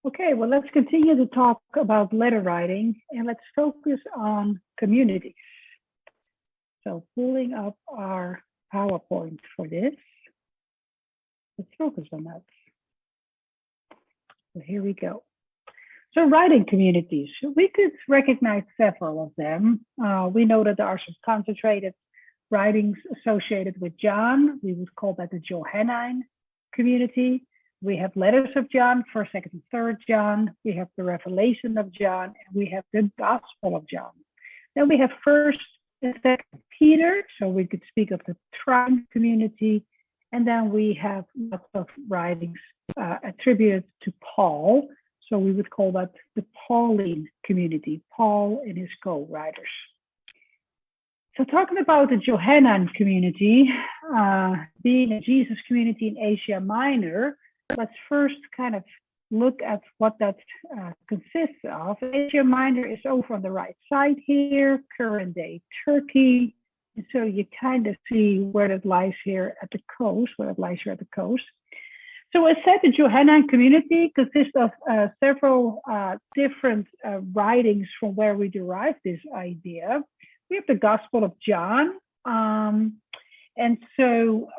Okay, well, let's continue to talk about letter writing and let's focus on communities. So pulling up our PowerPoint for this, let's focus on that. So here we go. So writing communities, we could recognize several of them. We know that there are some concentrated writings associated with John. We would call that the Johannine community. We have letters of John, 1st, 2nd, and 3rd John. We have the Revelation of John, and we have the Gospel of John. Then we have 1st and 2nd Peter, so we could speak of the Trine community. And then we have lots of writings attributed to Paul. So we would call that the Pauline community, Paul and his co-writers. So talking about the Johannine community, being a Jesus community in Asia Minor, let's first kind of look at what that consists of. Asia Minor is over on the right side here, current day Turkey. And so you kind of see where it lies here at the coast, So as said, the Johannine community consists of several different writings from where we derive this idea. We have the Gospel of John. And so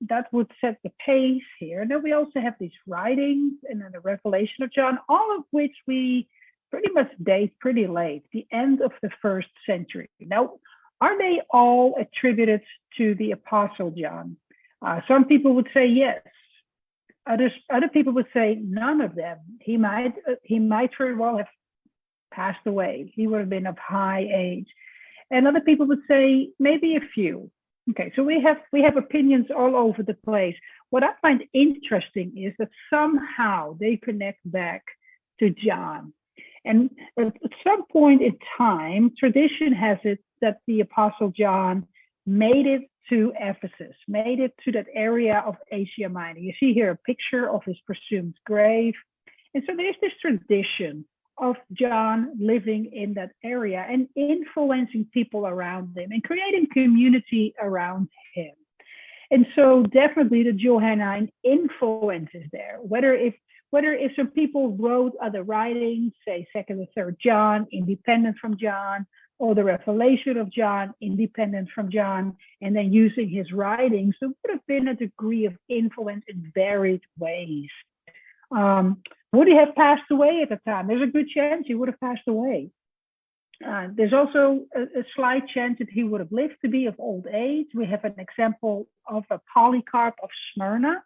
that would set the pace here. And then we also have these writings and then the Revelation of John, all of which we pretty much date pretty late, the end of the 1st century. Now, are they all attributed to the Apostle John? Some people would say yes. Other people would say none of them. He might very well have passed away. He would have been of high age. And other people would say maybe a few. Okay, so we have opinions all over the place. What I find interesting is that somehow they connect back to John. And at some point in time, tradition has it that the Apostle John made it to Ephesus, made it to that area of Asia Minor. You see here a picture of his presumed grave. And so there's this tradition of John living in that area and influencing people around him and creating community around him. And so definitely the Johannine influence is there, whether if some people wrote other writings, say 2nd or 3rd John, independent from John, or the Revelation of John, independent from John, and then using his writings, there would have been a degree of influence in varied ways. Would he have passed away at the time? There's a good chance he would have passed away. There's also a slight chance that he would have lived to be of old age. We have an example of a Polycarp of Smyrna,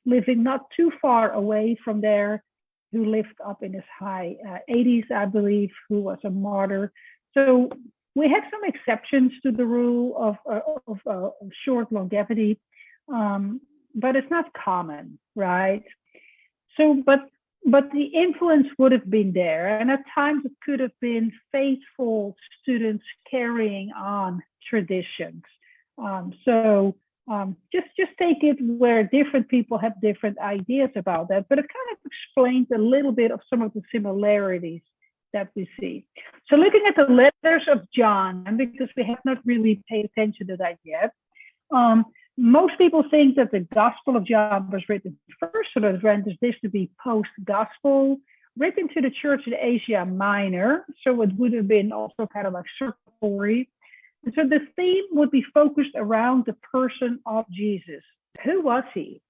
living not too far away from there, who lived up in his high 80s, I believe, who was a martyr. So we have some exceptions to the rule of short longevity, but it's not common, right? So, but the influence would have been there, and at times it could have been faithful students carrying on traditions. Just take it where different people have different ideas about that, but it kind of explains a little bit of some of the similarities that we see. So looking at the letters of John, and because we have not really paid attention to that yet, most people think that the Gospel of John was written first, so that renders this to be post-gospel, written to the church in Asia Minor, so it would have been also kind of like circulatory. And so the theme would be focused around the person of Jesus. Who was he?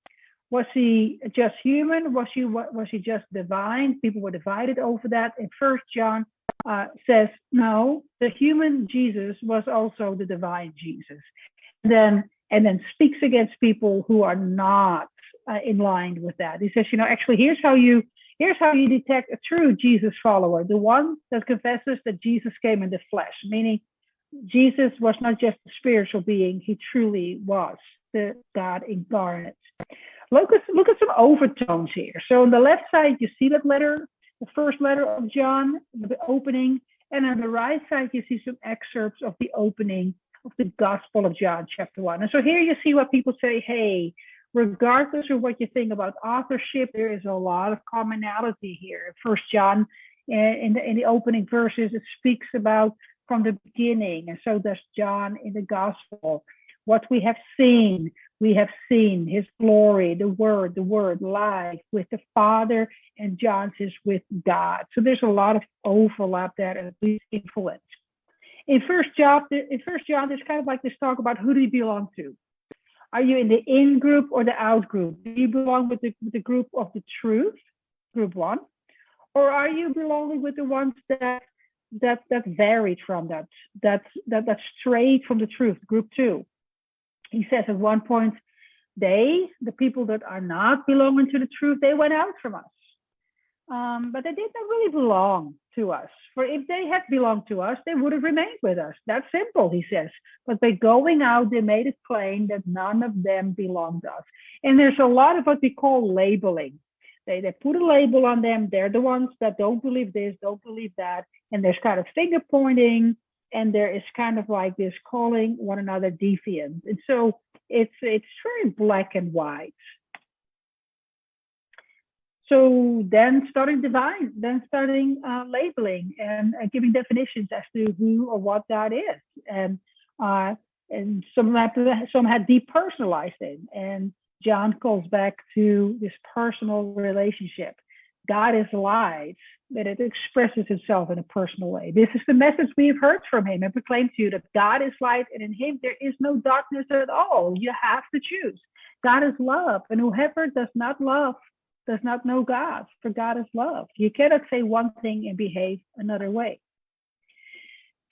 Was he just human? Was he just divine? People were divided over that. And 1st John says, no, the human Jesus was also the divine Jesus. And then speaks against people who are not in line with that. He says, actually, here's how you detect a true Jesus follower, the one that confesses that Jesus came in the flesh, meaning Jesus was not just a spiritual being, he truly was the God incarnate. Look at some overtones here. So on the left side, you see that letter, the first letter of John, the opening, and on the right side, you see some excerpts of the opening of the Gospel of John, chapter 1. And so here you see what people say, hey, regardless of what you think about authorship, there is a lot of commonality here. 1 John, in the opening verses, it speaks about from the beginning, and so does John in the Gospel. What we have seen, We have seen his glory, the word, life with the Father, and John's is with God. So there's a lot of overlap there and influence. In First John, there's kind of like this talk about who do you belong to? Are you in the in group or the out group? Do you belong with the group of the truth, group 1, or are you belonging with the ones that varied from that strayed from the truth, group 2? He says at one point, the people that are not belonging to the truth, they went out from us. But they did not really belong to us. For if they had belonged to us, they would have remained with us. That's simple, he says. But by going out, they made it plain that none of them belonged to us. And there's a lot of what we call labeling. They put a label on them. They're the ones that don't believe this, don't believe that. And there's kind of finger pointing. And there is kind of like this calling one another deviant. And so it's very black and white. So then starting labeling and giving definitions as to who or what God is. And some had depersonalized it. And John calls back to this personal relationship. God is light, that it expresses itself in a personal way. This is the message we've heard from him and proclaim to you, that God is light, and in him there is no darkness at all. You have to choose. God is love, and whoever does not love does not know God, for God is love. You cannot say one thing and behave another way.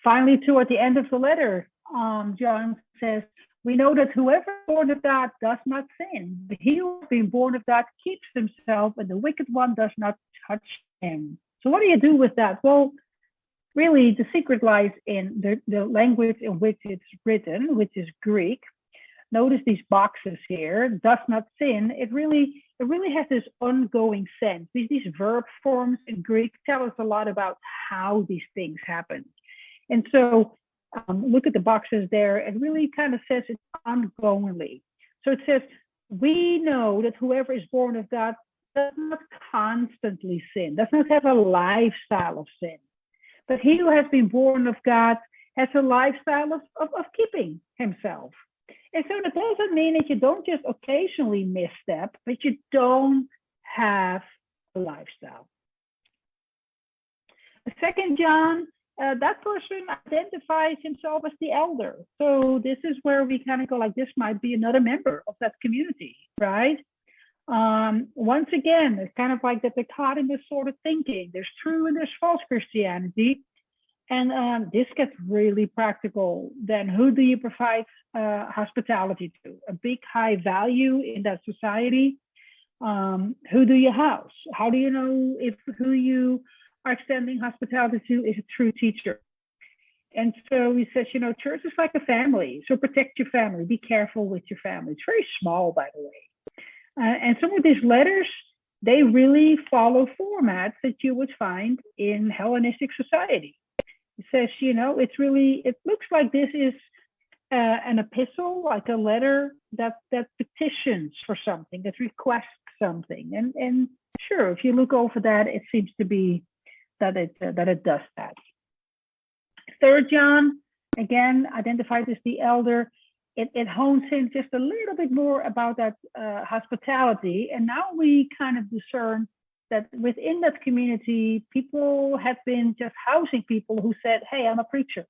Finally, toward the end of the letter, John says, we know that whoever is born of God does not sin. But he who has been born of God keeps himself, and the wicked one does not touch him. So what do you do with that? Well, really, the secret lies in the language in which it's written, which is Greek. Notice these boxes here, does not sin. It really has this ongoing sense. These verb forms in Greek tell us a lot about how these things happen. And so look at the boxes there. It really kind of says it ongoingly. So it says, we know that whoever is born of God does not constantly sin, does not have a lifestyle of sin. But he who has been born of God has a lifestyle of keeping himself. And so that doesn't mean that you don't just occasionally misstep, but you don't have a lifestyle. The second John, that person identifies himself as the elder. So this is where we kind of go like, this might be another member of that community, right? Once again, it's kind of like that they're caught in this sort of thinking. There's true and there's false Christianity. And this gets really practical. Then who do you provide hospitality to? A big high value in that society. Who do you house? How do you know if who you are extending hospitality to is a true teacher? And so he says, church is like a family. So protect your family. Be careful with your family. It's very small, by the way. And some of these letters, they really follow formats that you would find in Hellenistic society. It says, it looks like this is an epistle, like a letter that petitions for something, that requests something. And sure, if you look over that, it seems to be that it does that. Third John, again, identified as the elder. It hones in just a little bit more about that hospitality. And now we kind of discern that within that community, people have been just housing people who said, hey, I'm a preacher.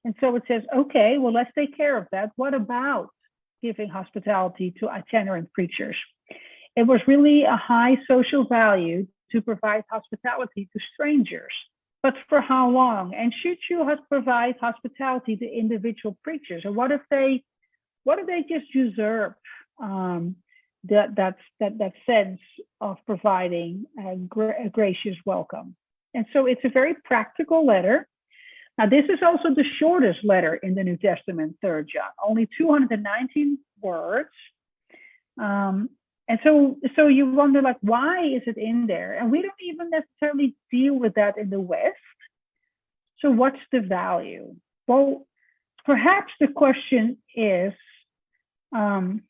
And so it says, okay, well, let's take care of that. What about giving hospitality to itinerant preachers? It was really a high social value to provide hospitality to strangers. But for how long? And should you provide hospitality to individual preachers? And what if they just usurp that sense of providing a gracious welcome? And so it's a very practical letter. Now, this is also the shortest letter in the New Testament, 3 John, only 219 words. And so you wonder, like, why is it in there? And we don't even necessarily deal with that in the West. So what's the value? Well, perhaps the question is,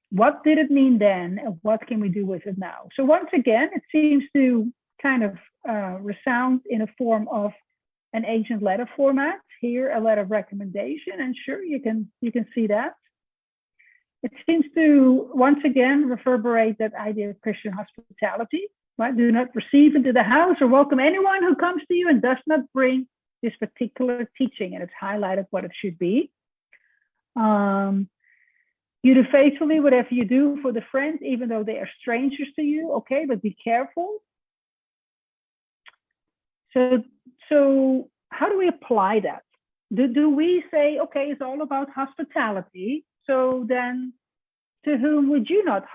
what did it mean then, and what can we do with it now? So once again, it seems to kind of resound in a form of an ancient letter format. Here, a letter of recommendation, and sure, you can see that. It seems to once again reverberate that idea of Christian hospitality, right? Do not receive into the house or welcome anyone who comes to you and does not bring this particular teaching. And it's highlighted what it should be. You do faithfully whatever you do for the friends, even though they are strangers to you. Okay, but be careful. So how do we apply that? Do we say, okay, it's all about hospitality, so then to whom would you not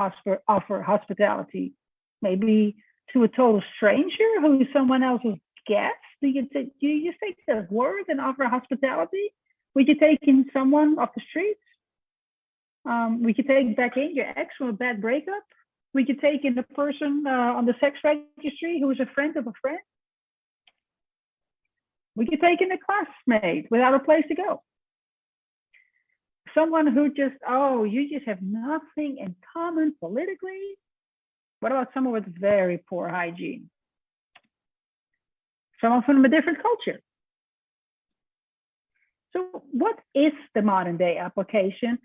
offer hospitality? Maybe to a total stranger who is someone else's guest? Do you just take their word and offer hospitality? Would you take in someone off the streets? Would you take back in your ex from a bad breakup? Would you take in the person on the sex registry who is a friend of a friend? Would you take in a classmate without a place to go? Someone who just, oh, you just have nothing in common politically? What about someone with very poor hygiene? Someone from a different culture? So what is the modern day application?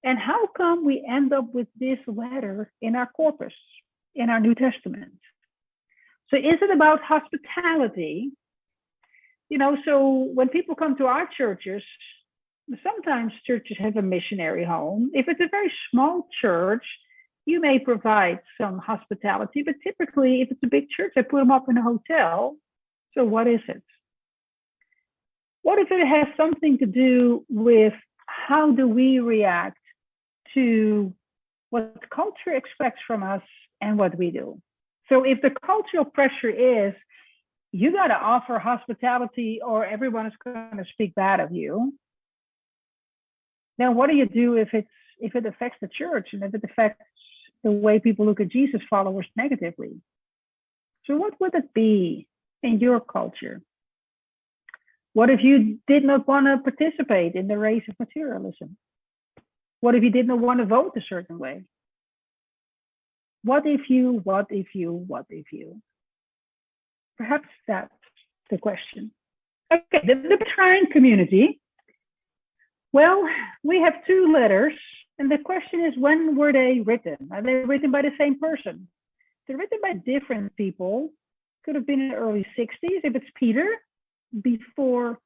And how come we end up with this letter in our corpus, in our New Testament? So is it about hospitality? You know, so when people come to our churches, sometimes churches have a missionary home. If it's a very small church, you may provide some hospitality, but typically if it's a big church, they put them up in a hotel. So what is it? What if it has something to do with how do we react to what culture expects from us and what we do? So if the cultural pressure is, you got to offer hospitality or everyone is going to speak bad of you, then what do you do if it affects the church and if it affects the way people look at Jesus followers negatively? So what would it be in your culture? What if you did not want to participate in the race of materialism? What if you did not want to vote a certain way? What if you? Perhaps that's the question. Okay, the Betraying community. Well, we have two letters, and the question is, when were they written? Are they written by the same person? They're written by different people. Could have been in the early 60s if it's Peter, before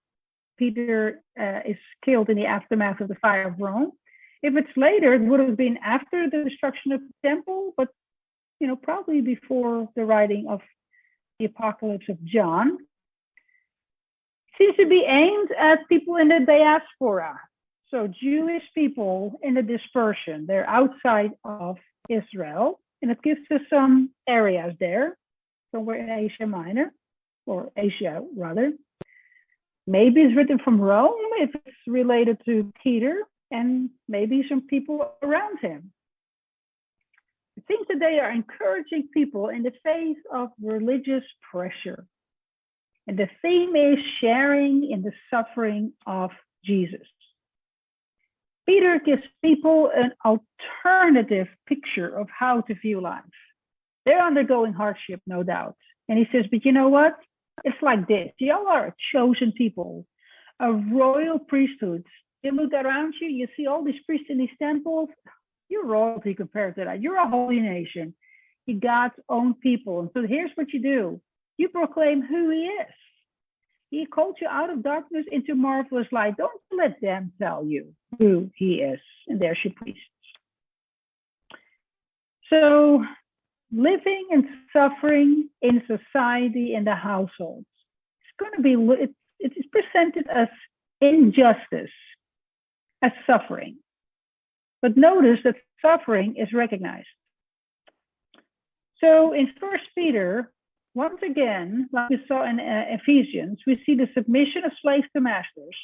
Peter is killed in the aftermath of the fire of Rome. If it's later, it would have been after the destruction of the temple, but probably before the writing of the Apocalypse of John. It seems to be aimed at people in the diaspora. So Jewish people in the dispersion, they're outside of Israel, and it gives us some areas there, somewhere in Asia Minor, or Asia rather. Maybe it's written from Rome if it's related to Peter, and maybe some people around him. It seems that they are encouraging people in the face of religious pressure. And the theme is sharing in the suffering of Jesus. Peter gives people an alternative picture of how to view life. They're undergoing hardship, no doubt. And he says, but you know what? It's like this. Y'all are a chosen people, a royal priesthood. You look around you, you see all these priests in these temples. You're royalty compared to that. You're a holy nation. You're God's own people. And so here's what you do. You proclaim who he is. He called you out of darkness into marvelous light. Don't let them tell you who he is. And there's your priests. So living and suffering in society, in the household, it's going to be, it's presented as injustice, as suffering. But notice that suffering is recognized. So in 1 Peter, once again, like we saw in Ephesians, we see the submission of slaves to masters,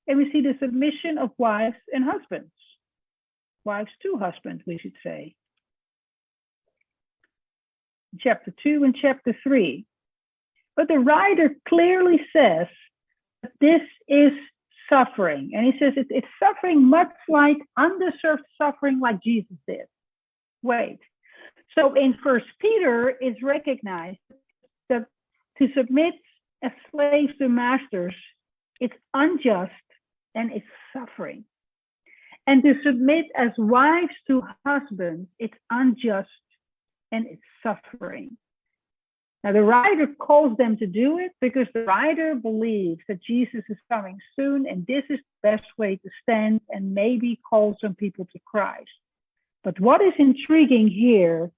and we see the submission of wives and husbands. Wives to husbands, we should say. Chapter 2 and chapter 3. But the writer clearly says that this is suffering. And he says it's suffering much like undeserved suffering like Jesus did. Wait. So in 1 Peter, it's recognized that to submit as slaves to masters, it's unjust and it's suffering. And to submit as wives to husbands, it's unjust and it's suffering. Now, the writer calls them to do it because the writer believes that Jesus is coming soon, and this is the best way to stand and maybe call some people to Christ. But what is intriguing here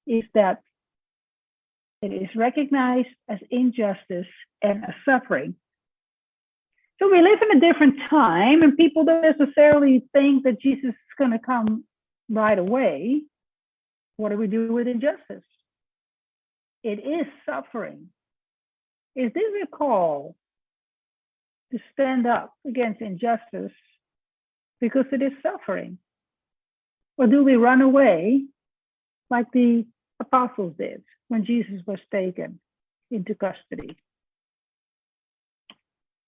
is that it is recognized as injustice and as suffering. So we live in a different time, and people don't necessarily think that Jesus is going to come right away. What do we do with injustice? It is suffering. Is this a call to stand up against injustice because it is suffering? Or do we run away like the apostles did when Jesus was taken into custody?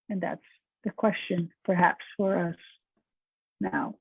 And that's the question perhaps for us now.